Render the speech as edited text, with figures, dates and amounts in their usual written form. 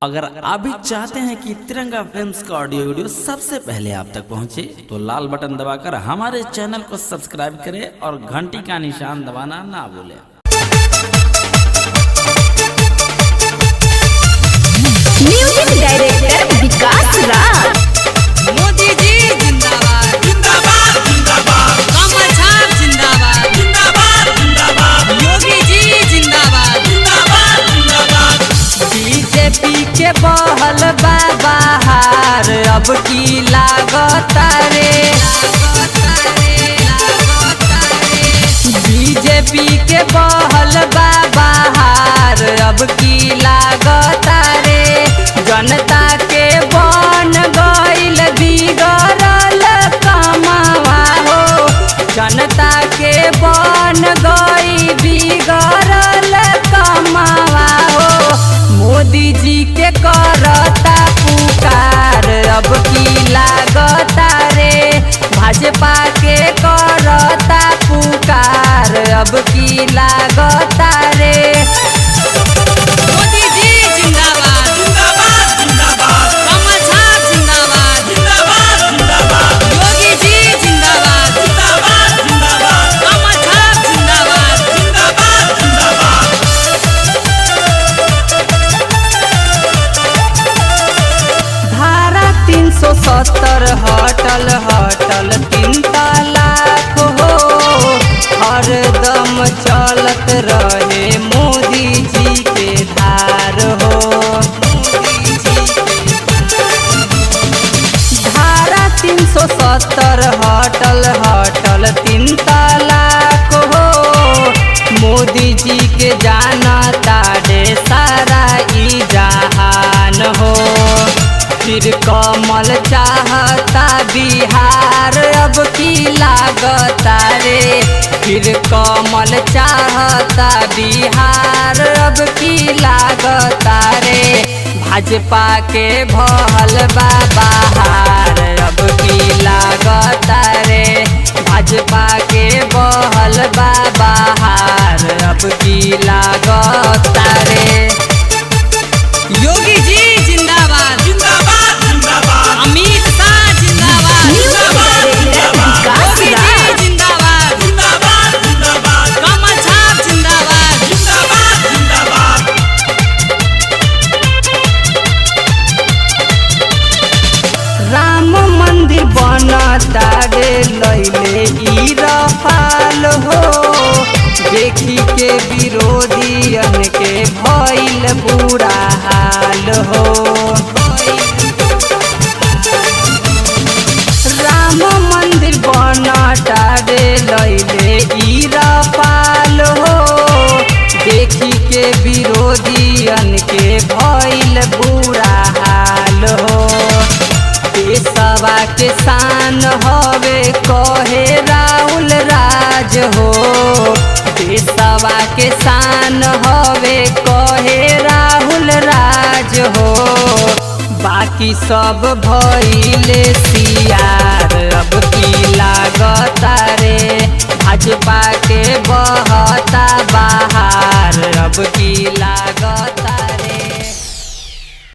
अगर आप भी चाहते हैं कि तिरंगा फिल्म्स का ऑडियो वीडियो सबसे पहले आप तक पहुंचे, तो लाल बटन दबाकर हमारे चैनल को सब्सक्राइब करें और घंटी का निशान दबाना ना भूलें। म्यूजिक डायरेक्टर विकास राज। मोदी जी जिंदाबाद जिंदाबाद जिंदाबाद, कमल छाप जिंदाबाद जिंदाबाद जिंदाबाद, योगी जी जिंदाबाद जिंदाबाद जिंदाबाद। बीजेपी के बहल बाबा अब की लागत रे, बीजेपी के बहल बाबा अब की लागत रे, जनता के बन गईल बिगड़ल कमावा हो, जनता के बन गई बिगड़ल कमावा हो। मोदी जी के करता पुकार अब की लागता रे, भाजपा के करता पुकार अब की लागता रे। मोदी जी जिंदाबाद जिंदाबाद जिंदाबाद, कमल छाप जिंदाबाद जिंदाबाद जिंदाबाद, योगी जी जिंदाबाद जिंदाबाद जिंदाबाद, कमल छाप जिंदाबाद जिंदाबाद जिंदाबाद। धारा 370 हटल हटल 3 तलाक हो, हरदम चलत रहे मोदी जी के धार हो। धारा 370 हटल हटल 3 तलाक हो, मोदी जी के जानता रे सारा ई जहान हो। फिर कमल चाहता बिहार अब की लागता रे, फिर कमल चाहता बिहार अब की लागता रे, भाजपा के भहल बाबा अब की लागता रे, भाजपा के बहल बाबा अब की लागता रे। योगी जी जिंदाबाद जिंदाबाद जिंदाबाद, अमित शाह जिंदाबाद जिंदाबाद जिंदाबाद, योगी जी जिंदाबाद जिंदाबाद जिंदाबाद, कमल छाप जिंदाबाद जिंदाबाद जिंदाबाद। राम मंदिर बनता रे लैले ई रफाल हो, देखी के विरोधियन के भइल बुरा हाल हो। राम मंदिर बनता रे लैले ई रफाल हो, देखी के विरोधियन के भइल बुरा हाल हो। देशवा के शान हवे कहे राहुल राज हो, देशवा के शान हवे कहे राहुल राज हो, बाकी सब भइले